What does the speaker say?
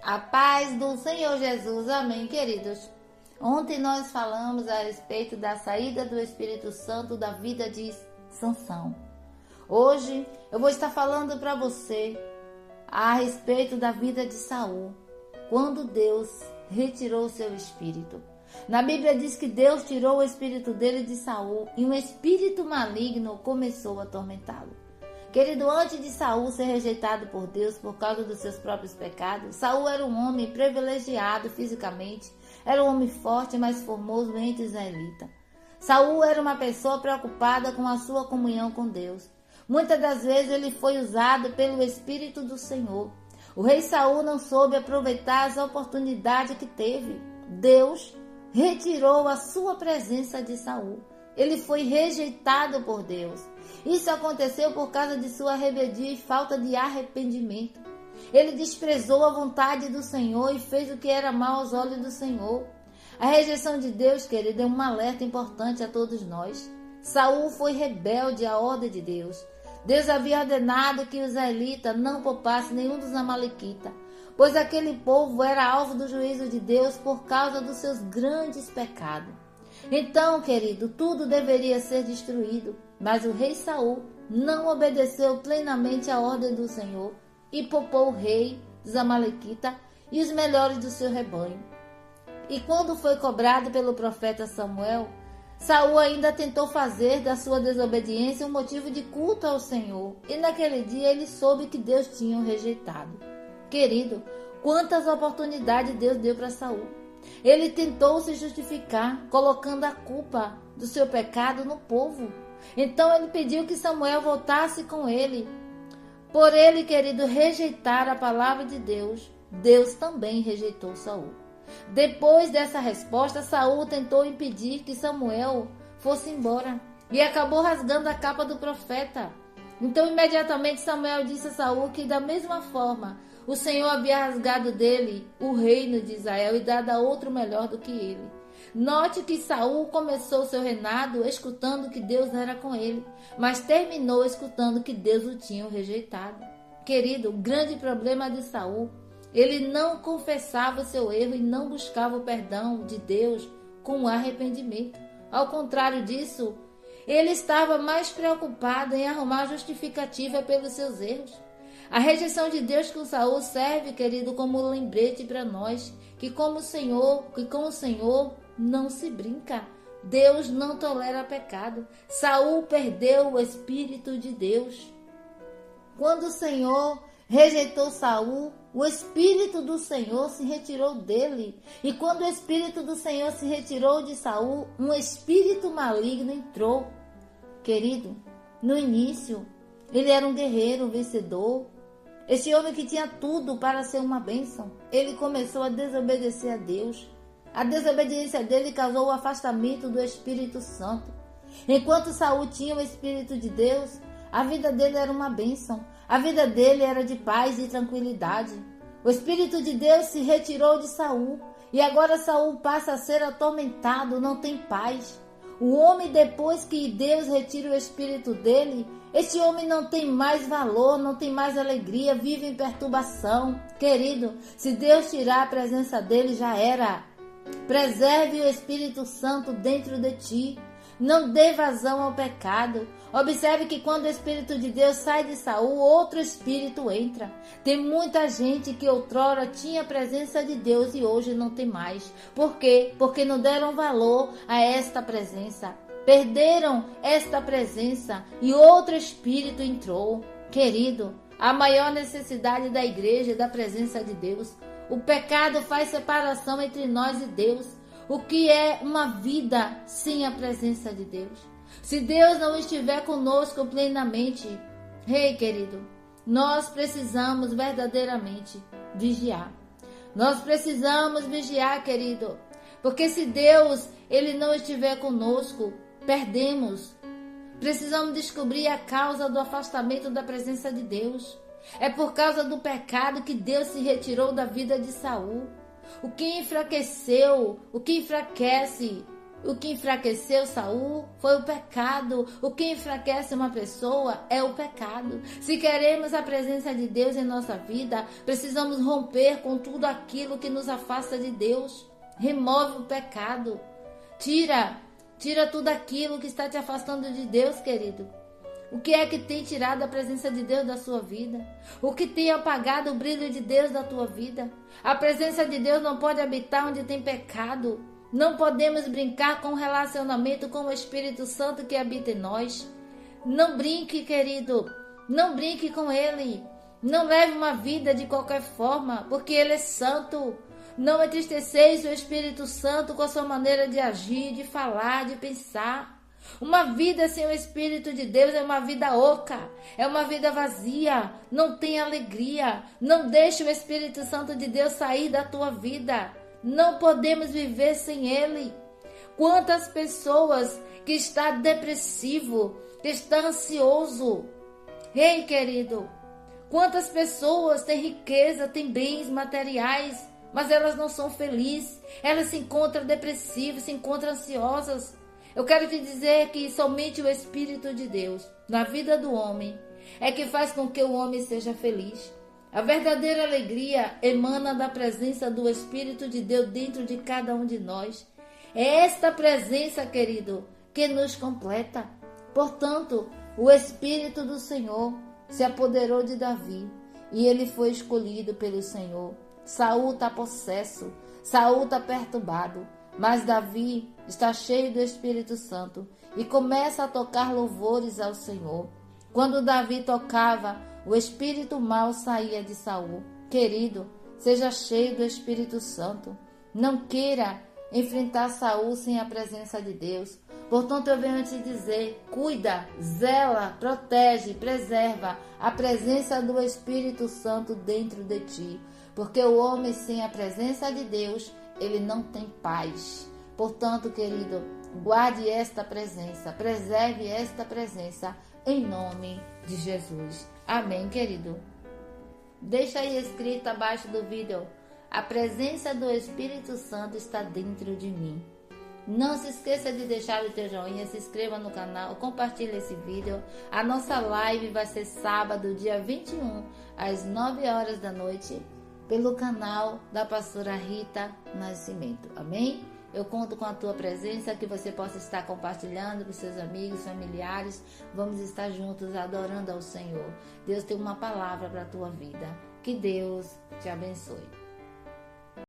A paz do Senhor Jesus, amém, queridos. Ontem nós falamos a respeito da saída do Espírito Santo da vida de Sansão. Hoje eu vou estar falando para você a respeito da vida de Saul, quando Deus retirou seu espírito. Na Bíblia diz que Deus tirou o espírito dele de Saul e um espírito maligno começou a atormentá-lo. Querido, antes de Saul ser rejeitado por Deus por causa dos seus próprios pecados, Saul era um homem privilegiado fisicamente, era um homem forte, mas formoso entre os israelitas. Saul era uma pessoa preocupada com a sua comunhão com Deus. Muitas das vezes ele foi usado pelo Espírito do Senhor. O rei Saul não soube aproveitar as oportunidades que teve. Deus retirou a sua presença de Saul. Ele foi rejeitado por Deus. Isso aconteceu por causa de sua rebeldia e falta de arrependimento. Ele desprezou a vontade do Senhor e fez o que era mal aos olhos do Senhor. A rejeição de Deus, querido, é um alerta importante a todos nós. Saul foi rebelde à ordem de Deus. Deus havia ordenado que os israelitas não poupassem nenhum dos amalequitas, pois aquele povo era alvo do juízo de Deus por causa dos seus grandes pecados. Então, querido, tudo deveria ser destruído, mas o rei Saul não obedeceu plenamente à ordem do Senhor e poupou o rei dos amalequitas e os melhores do seu rebanho. E quando foi cobrado pelo profeta Samuel, Saul ainda tentou fazer da sua desobediência um motivo de culto ao Senhor, e naquele dia ele soube que Deus tinha o rejeitado. Querido, quantas oportunidades Deus deu para Saul. Ele tentou se justificar, colocando a culpa do seu pecado no povo. Então ele pediu que Samuel voltasse com ele. Por ele, querido, rejeitar a palavra de Deus, Deus também rejeitou Saul. Depois dessa resposta, Saul tentou impedir que Samuel fosse embora e acabou rasgando a capa do profeta. Então imediatamente Samuel disse a Saul que da mesma forma o Senhor havia rasgado dele o reino de Israel e dado a outro melhor do que ele. Note que Saul começou seu reinado escutando que Deus era com ele, mas terminou escutando que Deus o tinha rejeitado. Querido, o grande problema de Saul, ele não confessava o seu erro e não buscava o perdão de Deus com arrependimento. Ao contrário disso, ele estava mais preocupado em arrumar justificativa pelos seus erros. A rejeição de Deus com Saul serve, querido, como um lembrete para nós que com o Senhor não se brinca. Deus não tolera pecado. Saul perdeu o Espírito de Deus. Quando o Senhor rejeitou Saul, o Espírito do Senhor se retirou dele. E quando o Espírito do Senhor se retirou de Saul, um espírito maligno entrou. Querido, no início, ele era um guerreiro, um vencedor. Este homem que tinha tudo para ser uma bênção, ele começou a desobedecer a Deus. A desobediência dele causou o afastamento do Espírito Santo. Enquanto Saul tinha o Espírito de Deus, a vida dele era uma bênção. A vida dele era de paz e tranquilidade. O Espírito de Deus se retirou de Saul e agora Saul passa a ser atormentado, não tem paz. O homem, depois que Deus retira o Espírito dele, este homem não tem mais valor, não tem mais alegria, vive em perturbação. Querido, se Deus tirar a presença dele, já era. Preserve o Espírito Santo dentro de ti. Não dê vazão ao pecado. Observe que quando o Espírito de Deus sai de Saul, outro Espírito entra. Tem muita gente que outrora tinha a presença de Deus e hoje não tem mais. Por quê? Porque não deram valor a esta presença. Perderam esta presença e outro Espírito entrou. Querido, a maior necessidade da igreja é da presença de Deus. O pecado faz separação entre nós e Deus. O que é uma vida sem a presença de Deus? Se Deus não estiver conosco plenamente, querido, nós precisamos verdadeiramente vigiar. Nós precisamos vigiar, querido, porque se Deus ele não estiver conosco, perdemos. Precisamos descobrir a causa do afastamento da presença de Deus. É por causa do pecado que Deus se retirou da vida de Saul. O que enfraqueceu, o que enfraquece O que enfraqueceu Saul foi o pecado. O que enfraquece uma pessoa é o pecado. Se queremos a presença de Deus em nossa vida, precisamos romper com tudo aquilo que nos afasta de Deus. Remove o pecado. Tira tudo aquilo que está te afastando de Deus, querido. O que é que tem tirado a presença de Deus da sua vida? O que tem apagado o brilho de Deus da tua vida? A presença de Deus não pode habitar onde tem pecado. Não podemos brincar com o relacionamento com o Espírito Santo que habita em nós. Não brinque, querido. Não brinque com Ele. Não leve uma vida de qualquer forma, porque Ele é santo. Não entristeceis o Espírito Santo com a sua maneira de agir, de falar, de pensar. Uma vida sem o Espírito de Deus é uma vida oca, é uma vida vazia, não tem alegria. Não deixe o Espírito Santo de Deus sair da tua vida. Não podemos viver sem Ele. Quantas pessoas que estão depressivo, que estão ansioso. Ei, querido, quantas pessoas têm riqueza, têm bens materiais, mas elas não são felizes. Elas se encontram depressivas, se encontram ansiosas. Eu quero te dizer que somente o Espírito de Deus, na vida do homem, é que faz com que o homem seja feliz. A verdadeira alegria emana da presença do Espírito de Deus dentro de cada um de nós. É esta presença, querido, que nos completa. Portanto, o Espírito do Senhor se apoderou de Davi e ele foi escolhido pelo Senhor. Saul está possesso, Saul está perturbado. Mas Davi está cheio do Espírito Santo e começa a tocar louvores ao Senhor. Quando Davi tocava, o espírito mau saía de Saul. Querido, seja cheio do Espírito Santo. Não queira enfrentar Saul sem a presença de Deus. Portanto, eu venho te dizer, cuida, zela, protege, preserva a presença do Espírito Santo dentro de ti. Porque o homem sem a presença de Deus, ele não tem paz. Portanto, querido, guarde esta presença, preserve esta presença em nome de Jesus. Amém, querido? Deixa aí escrito abaixo do vídeo: a presença do Espírito Santo está dentro de mim. Não se esqueça de deixar o teu joinha, se inscreva no canal, compartilhe esse vídeo. A nossa live vai ser sábado, dia 21, às 9 horas da noite, pelo canal da pastora Rita Nascimento. Amém? Eu conto com a tua presença, que você possa estar compartilhando com seus amigos, familiares. Vamos estar juntos adorando ao Senhor. Deus tem uma palavra para a tua vida. Que Deus te abençoe.